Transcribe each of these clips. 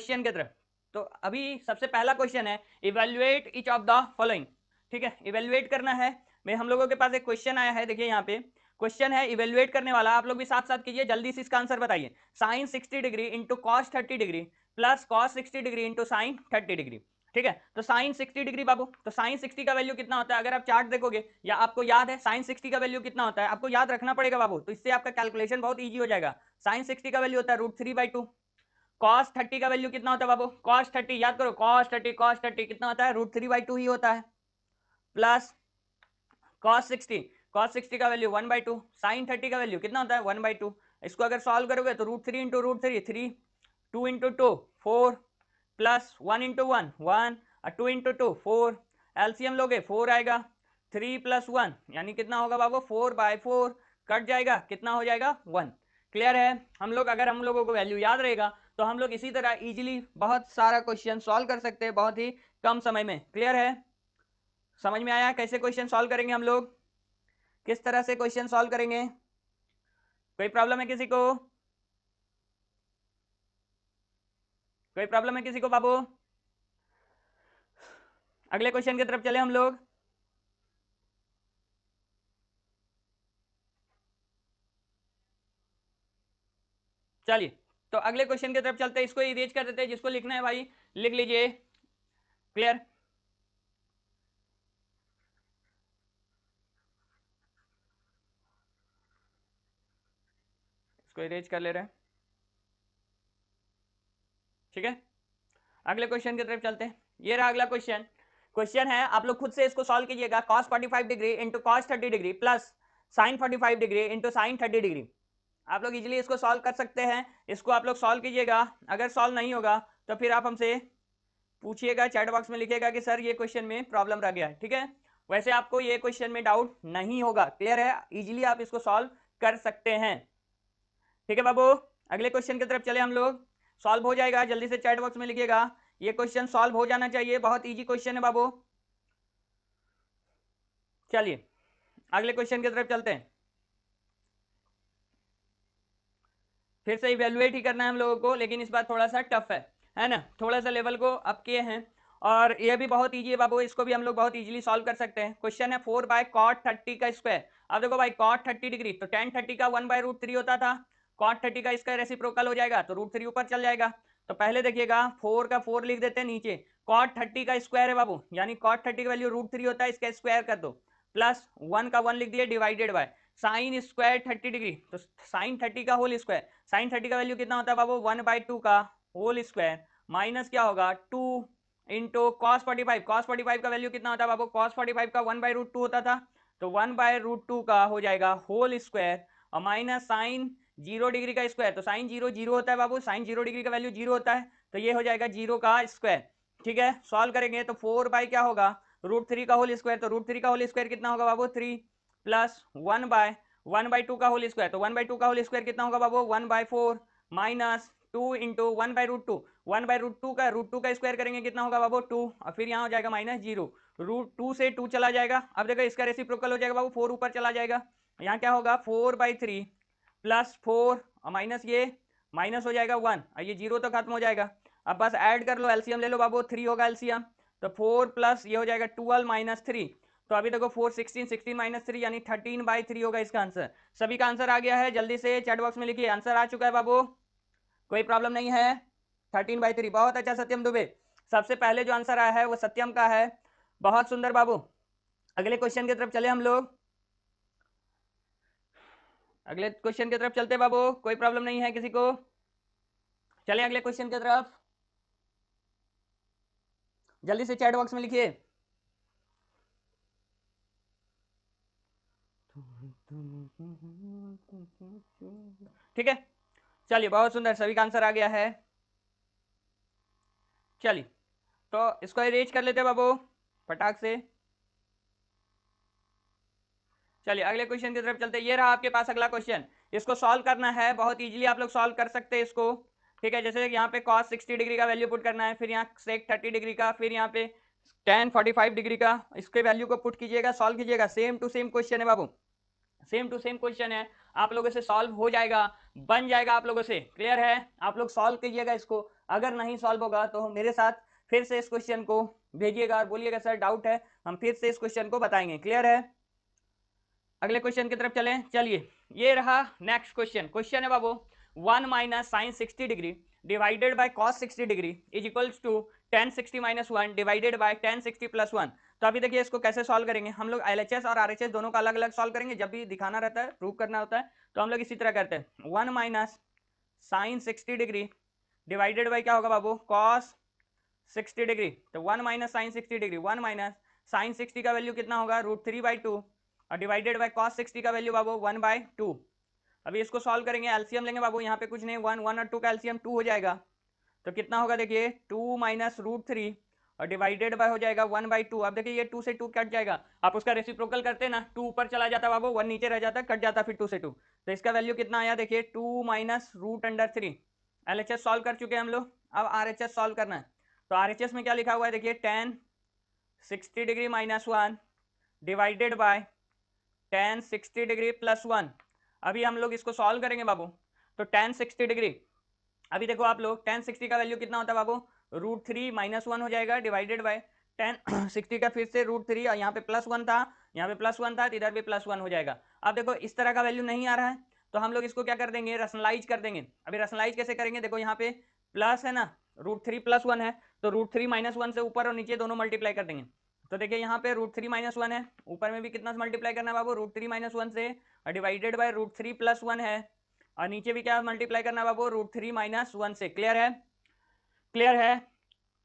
Question की तरफ। तो अभी सबसे पहला क्वेश्चन है evaluate each of the following. ठीक है, इवेल्युएट करना है। मैं हम लोगों के पास एक क्वेश्चन आया है, देखिए यहाँ पे क्वेश्चन है इवेल्युएट करने वाला, आप लोग भी साथ साथ कीजिए, जल्दी से इसका आंसर बताइए। Sine 60 degree into cos 30 degree plus cos 60 degree into sine 30 degree. ठीक है, तो साइन 60 डिग्री बाबू, तो साइन 60 का वैल्यू कितना होता है, अगर आप चार्ट देखोगे या आपको याद है साइन 60 का वैल्यू कितना होता है, आपको याद रखना पड़ेगा बाबू, तो इससे आपका कैलकुलेशन बहुत ईजी हो जाएगा। साइन 60 का वैल्यू होता है √3/2। कॉस 30 का वैल्यू कितना होता है बाबू, कॉस 30 याद करो, कॉस 30 कितना होता है, √3/2 ही होता है। प्लस cos 60 का वैल्यू 1/2, साइन 30 का वैल्यू कितना होता है 1/2। इसको अगर सॉल्व करोगे तो √3 इंटू √3 3, 2 इंटू 2 4, प्लस 1 इंटू 1 1 और 2 इंटू 2 4, एलसीएम लोगे 4 आएगा, 3 प्लस 1 यानी कितना होगा बाबू 4/4, कट जाएगा कितना हो जाएगा 1। क्लियर है, हम लोग अगर हम लोगों को वैल्यू याद रहेगा तो हम लोग इसी तरह इजीली बहुत सारा क्वेश्चन सॉल्व कर सकते हैं बहुत ही कम समय में। क्लियर है, समझ में आया कैसे क्वेश्चन सॉल्व करेंगे हम लोग, किस तरह से क्वेश्चन सॉल्व करेंगे। कोई प्रॉब्लम है किसी को, कोई प्रॉब्लम है किसी को बाबू। अगले क्वेश्चन की तरफ चले हम लोग। चलिए, तो अगले क्वेश्चन की तरफ चलते हैं, इसको इरेज कर देते हैं, जिसको लिखना है भाई लिख लीजिए। क्लियर, इसको इरेज कर ले रहे हैं। ठीक है, अगले क्वेश्चन की तरफ चलते हैं। ये रहा अगला क्वेश्चन। क्वेश्चन है, आप लोग खुद से इसको सॉल्व कीजिएगा, cos 45 degree into cos 30 degree plus sign 45 degree into sine 30 degree. आप लोग इजीली इसको सॉल्व कर सकते हैं, इसको आप लोग सॉल्व कीजिएगा। अगर सॉल्व नहीं होगा तो फिर आप हमसे पूछिएगा, चैट बॉक्स में लिखिएगा कि सर ये क्वेश्चन में प्रॉब्लम रह गया है। ठीक है, वैसे आपको ये क्वेश्चन में डाउट नहीं होगा, क्लियर है, इजीली आप इसको सॉल्व कर सकते हैं। ठीक है बाबू, अगले क्वेश्चन की तरफ चले हम लोग, सॉल्व हो जाएगा, जल्दी से चैट बॉक्स में लिखिएगा, ये क्वेश्चन सॉल्व हो जाना चाहिए, बहुत इजी क्वेश्चन है बाबू। चलिए अगले क्वेश्चन की तरफ चलते हैं, फिर से इवेलुएट ही करना है हम लोगों को, लेकिन इस बार थोड़ा सा टफ है ना, थोड़ा सा लेवल को अप किए हैं, और ये भी बहुत इजी है बाबू, इसको भी हम लोग बहुत इजीली सॉल्व कर सकते हैं। क्वेश्चन है 4/cot 30 का स्क्वायर। अब देखो भाई cot 30 डिग्री तो tan 30 का 1/√3 होता था, cot 30 का इसका रेसिप्रोकल हो जाएगा तो √3 ऊपर चल जाएगा। तो पहले देखिएगा 4 का 4 लिख देते हैं नीचे, cot 30 का स्क्वायर है बाबू, यानी cot 30 का वैल्यू √3 होता है, इसका स्क्वायर कर दो, प्लस 1 का 1 लिख दिए divided by sine square 30 degree, तो साइन 30 का होल स्क्वायर, साइन 30 का वैल्यू कितना होता है बाबू 1/2 का होल स्क्वायर, माइनस क्या होगा 2 इंटू कॉस 45, कॉस 45 का वैल्यू कितना होता है बाबू, कॉस 45 का 1/√2 होता था, तो 1/√2 का हो जाएगा होल स्क्वायर, और माइनस साइन 0 डिग्री का स्क्वायर, तो साइन 0 0 होता है बाबू, साइन 0 डिग्री का वैल्यू 0 होता है, तो ये हो जाएगा 0 का स्क्वायर। ठीक है, सॉल्व करेंगे तो 4 बाई क्या होगा √3 का होल स्क्वायर, तो √3 का होल स्क्वायर कितना होगा बाबू 3, प्लस 1/2 का होल स्क्वायर, तो 1/2 का होल स्क्वायर कितना होगा बाबू 1/4, माइनस 2 इंटू 1/√2, 1/√2 का √2 का स्क्वायर करेंगे कितना होगा बाबू 2, और फिर यहाँ हो जाएगा -0, √2 से 2 चला जाएगा, अब देखो इसका रेसिप्रोकल हो जाएगा बाबू 4 ऊपर चला जाएगा, यहाँ क्या होगा 4/3 प्लस 4 और माइनस ये माइनस हो जाएगा 1, और ये 0 तो खत्म हो जाएगा। अब बस ऐड कर लो, एलसीएम ले लो बाबू, 3 होगा एलसीएम, तो 4 प्लस ये हो जाएगा 12 माइनस 3, तो अभी देखो 4 16 16 माइनस 3 यानी 13/3 होगा इसका आंसर। सभी का आंसर आ गया है, जल्दी से चैट बॉक्स में लिखिए, आंसर आ चुका है बाबू, कोई प्रॉब्लम नहीं है, 13/3, बहुत अच्छा सत्यम दुबे, सबसे पहले जो आंसर आया है वो सत्यम का है, बहुत सुंदर बाबू। अगले क्वेश्चन की तरफ चले हम लोग, अगले क्वेश्चन की तरफ चलते बाबू, कोई प्रॉब्लम नहीं है किसी को, चले अगले क्वेश्चन की तरफ, जल्दी से चैट बॉक्स में लिखिए। ठीक है, चलिए बहुत सुंदर, सभी का आंसर आ गया है। चलिए तो इसको अरेंज कर लेते हैं बाबू फटाक से। चलिए अगले क्वेश्चन की तरफ चलते हैं, ये रहा आपके पास अगला क्वेश्चन, इसको सॉल्व करना है, बहुत इजीली आप लोग सॉल्व कर सकते हैं इसको। ठीक है, जैसे यहाँ पे cos 60 डिग्री का वैल्यू पुट करना है, फिर यहाँ sec 30 डिग्री का, फिर यहाँ पे tan 45 डिग्री का, इसके वैल्यू को पुट कीजिएगा, सॉल्व कीजिएगा, सेम टू सेम क्वेश्चन है बाबू, सेम टू सेम क्वेश्चन है। आप लोगों से सॉल्व हो जाएगा, बन जाएगा आप लोगों से। क्लियर है? आप लोग सॉल्व कीजिएगा इसको, अगर नहीं सॉल्व होगा तो मेरे साथ फिर से इस क्वेश्चन को भेजिएगा और बोलिएगा सर डाउट है, हम फिर से इस क्वेश्चन को बताएंगे। क्लियर है? अगले क्वेश्चन की तरफ चलें। चलिए, ये रहा नेक्स्ट क्वेश्चन। क्वेश्चन है बाबू 1 minus sine 60 degree divided by cos 60 degree is equals to tan 60 minus 1 divided by tan 60 plus 1। तो अभी देखिए इसको कैसे सॉल्व करेंगे हम लोग। एलएचएस और आरएचएस दोनों का अलग अलग सॉल्व करेंगे, जब भी दिखाना रहता है, प्रूव करना होता है, तो हम लोग इसी तरह करते हैं। 1 minus sine 60 degree divided by क्या होगा बाबू, कॉस 60 डिग्री। तो 1 minus sine 60 degree, 1 minus sine 60 का वैल्यू कितना होगा, √3/2 और डिवाइडेड बाय कॉस 60 का वैल्यू बाबू 1/2। अभी इसको सॉल्व करेंगे, एलसीएम लेंगे बाबू, यहाँ पे कुछ नहीं, 1 1 और 2 का एलसीएम 2 हो जाएगा। तो कितना होगा देखिए 2 माइनस √3 और डिवाइडेड बाय हो जाएगा 1/2। अब देखिए ये 2 से 2 कट जाएगा, आप उसका रेसिप्रोकल करते ना, 2 ऊपर चला जाता बाबू, 1 नीचे रह जाता, कट जाता फिर 2 से 2। तो इसका वैल्यू कितना आया देखिए 2 माइनस √3। एलएचएस सॉल्व कर चुके हैं हम लोग, अब आरएचएस सॉल्व करना है। तो आरएचएस में क्या लिखा हुआ है देखिए tan 60 degree minus 1 divided by tan 60 degree plus 1। अभी हम लोग इसको सॉल्व करेंगे बाबू। तो tan 60 डिग्री, अभी देखो आप लोग tan 60 का वैल्यू कितना होता है बाबू, √3 माइनस 1 हो जाएगा डिवाइडेड बाय tan 60 का फिर से √3 और यहाँ पे प्लस 1 था, यहाँ पे प्लस 1 था, तो इधर भी प्लस 1 हो जाएगा। अब देखो इस तरह का वैल्यू नहीं आ रहा है, तो हम लोग इसको क्या कर देंगे, रैशनलाइज कर देंगे। अभी रैशनलाइज कैसे करेंगे, देखो यहाँ पे प्लस है ना, √3 प्लस 1 है, तो √3 माइनस 1 से ऊपर और नीचे दोनों मल्टीप्लाई कर देंगे। तो देखिए यहाँ पे √3 माइनस 1 है, ऊपर में भी कितना मल्टीप्लाई करना है बाबू, √3 माइनस 1 से, और डिवाइडेड बाय √3 प्लस 1 है, और नीचे भी क्या मल्टीप्लाई करना है बाबू, √3 माइनस 1 से। क्लियर है? क्लियर है?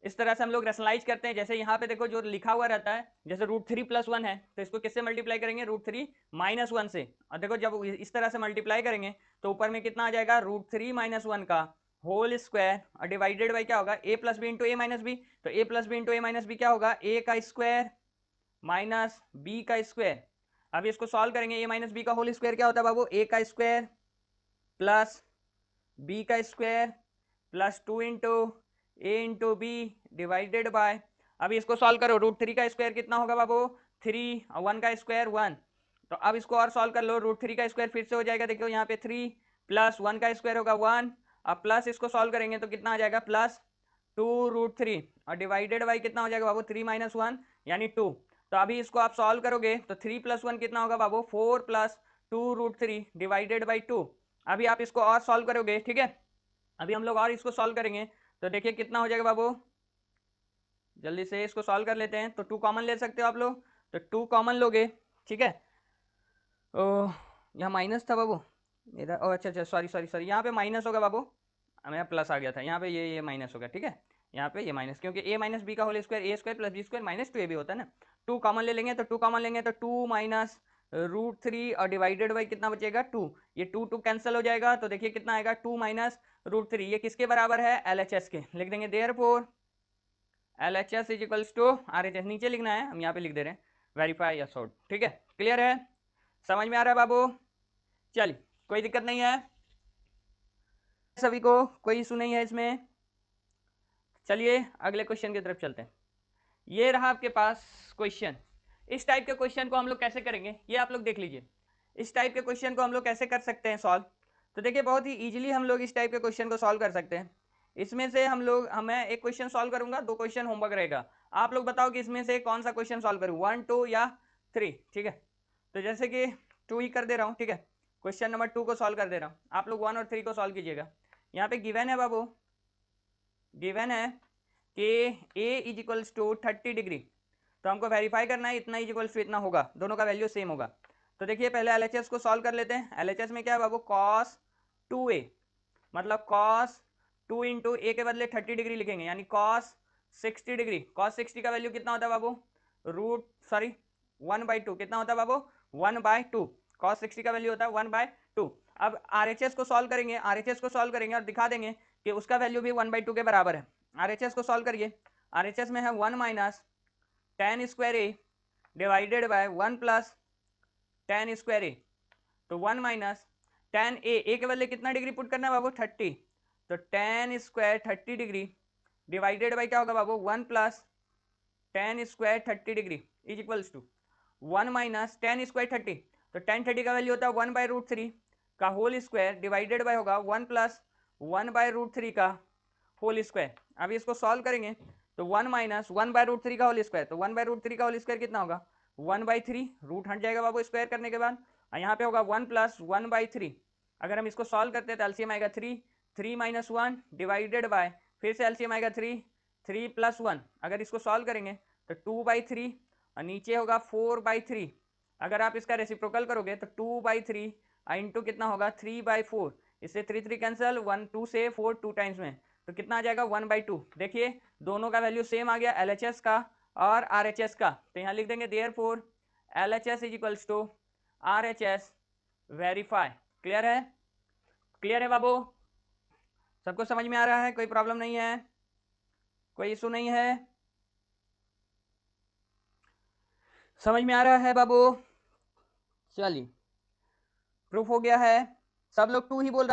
इस तरह से हम लोग रैशनलाइज करते हैं। जैसे यहाँ पे देखो जो लिखा हुआ रहता है, जैसे √3 प्लस 1 है, तो इसको किससे मल्टीप्लाई करेंगे, √3 माइनस 1 से। और देखो जब इस तरह से मल्टीप्लाई करेंगे तो ऊपर में कितना आ जाएगा, √3 माइनस 1 का होल स्क्वायर और डिवाइडेड बाई क्या होगा, a plus B into A minus B. तो a plus B into A minus B क्या होगा, a का स्क्वायर माइनस b का स्क्वायर। अब इसको सॉल्व करेंगे, a माइनस बी का होल स्क्वायर क्या होता है बाबू, a का स्क्वायर प्लस b का square plus 2 into A into B divided by, अभी इसको सॉल्व करो, √3 का स्क्वायर कितना होगा बाबू, 3 और 1 का स्क्वायर 1। तो अब इसको और सॉल्व कर लो, √3 का स्क्वायर फिर से हो जाएगा, देखो यहाँ पे 3 प्लस 1 का स्क्वायर होगा 1। अब प्लस इसको सॉल्व करेंगे तो कितना आ जाएगा, प्लस 2√3 और डिवाइडेड बाई कितना हो जाएगा बाबू, 3 माइनस 1 यानी 2। तो अभी इसको आप सॉल्व करोगे तो 3 प्लस 1 कितना होगा बाबू, 4 प्लस 2√3 डिवाइडेड बाई 2। अभी आप इसको और सॉल्व करोगे, ठीक है, अभी हम लोग और इसको सॉल्व करेंगे तो देखिए कितना हो जाएगा बाबू, जल्दी से इसको सॉल्व कर लेते हैं। तो 2 कॉमन ले सकते हो आप लोग, तो 2 कॉमन लोगे, ठीक है। ओ यहाँ माइनस था बाबू मेरा, ओ अच्छा अच्छा, सॉरी सॉरी सॉरी, यहाँ पे माइनस होगा बाबू, मेरा प्लस आ गया था, यहाँ पे ये माइनस होगा, ठीक है, यहाँ पे ये माइनस, क्योंकि a माइनस बी का whole square A square plus B square minus 2ab होता है ना। 2 कॉमन ले लेंगे, तो 2 कॉमन लेंगे तो 2 माइनस √3 और डिवाइडेड बाई कितना बचेगा 2, ये 2 2 कैंसिल हो जाएगा, तो देखिए कितना आएगा 2 माइनस √3, ये किसके बराबर है, LHS के। लिख देंगे therefore LHS is equals to RHS, नीचे लिखना है, हम यहाँ पे लिख दे रहे हैं वेरीफाई या सॉर्ट, ठीक है। क्लियर है? समझ में आ रहा है बाबू? चलिए, कोई दिक्कत नहीं है सभी को, कोई इशू नहीं है इसमें। चलिए अगले क्वेश्चन की तरफ चलते हैं। ये रहा आपके पास क्वेश्चन। इस टाइप के क्वेश्चन को हम लोग कैसे करेंगे, ये आप लोग देख लीजिए। इस टाइप के क्वेश्चन को हम लोग कैसे कर सकते हैं सॉल्व, तो देखिए बहुत ही इजीली हम लोग इस टाइप के क्वेश्चन को सॉल्व कर सकते हैं। इसमें से मैं एक क्वेश्चन सॉल्व करूंगा, 2 क्वेश्चन होमवर्क रहेगा, आप लोग बताओ कि इसमें से कौन सा क्वेश्चन सॉल्व करूँ, 1 2 या 3, ठीक है। तो जैसे कि 2 ही कर दे रहा हूँ, ठीक है, क्वेश्चन नंबर 2 को सॉल्व कर दे रहा हूँ, आप लोग 1 और 3 को सॉल्व कीजिएगा। यहाँ पे गिवन है बाबू, गिवन है कि a is equals to 30 degree, तो हमको वेरीफाई करना है इतना इज इक्वल्स टू इतना होगा, दोनों का वैल्यू सेम होगा। तो देखिए पहले LHS को सॉल्व कर लेते हैं। LHS में क्या है बाबू, cos 2a, मतलब cos 2 इंटू ए के बदले 30 डिग्री लिखेंगे, यानी cos 60 डिग्री। cos 60 का वैल्यू कितना होता है बाबू, 1/2 कितना होता है बाबू, 1/2। cos 60 का वैल्यू होता है 1/2। अब RHS को सॉल्व करेंगे, RHS को सॉल्व करेंगे और दिखा देंगे कि उसका वैल्यू भी 1/2 के बराबर है। RHS को सॉल्व करिए, RHS में है 1 minus tan square A divided by 1 plus tan square A. तो 1 माइनस tan ए के बदले कितना डिग्री पुट करना है बाबू, 30, तो tan square 30 degree divided by क्या होगा बाबू, 1 plus tan square 30 degree is equals to 1 minus tan square 30, तो tan 30 का वैल्यू होता है 1/√3, का होल स्क्वायर डिवाइडेड बाय होगा 1 प्लस 1/√3 का होल स्क्वायर। अभी इसको सॉल्व करेंगे तो 1 माइनस 1/√3 का होल स्क्वायर, तो 1/√3 का होल स्क्वायर कितना होगा 1/3, रूट हट जाएगा बाबू स्क्वायर करने के बाद, और यहाँ पे होगा 1 प्लस 1/3। अगर हम इसको सॉल्व करते हैं तो एलसीएम आएगा 3, 3 माइनस 1 डिवाइडेड बाय, फिर से एलसीएम आएगा 3, 3 प्लस 1। अगर इसको सॉल्व करेंगे तो 2/3 और नीचे होगा 4/3। अगर आप इसका रेसिप्रोकल करोगे तो 2/3 इंटू कितना होगा 3/4, इससे 3 3 कैंसिल, 1 2 से 4 2 टाइम्स में, तो कितना आ जाएगा 1/2। देखिए दोनों का वैल्यू सेम आ गया, एलएचएस का और आरएचएस का, तो यहाँ लिख देंगे therefore LHS is equals to RHS verify. Clear है? क्लियर है बाबू? सबको समझ में आ रहा है? कोई प्रॉब्लम नहीं है? कोई इशू नहीं है? समझ में आ रहा है बाबू? चलिए प्रूफ हो गया है, सब लोग 2 ही बोल रहे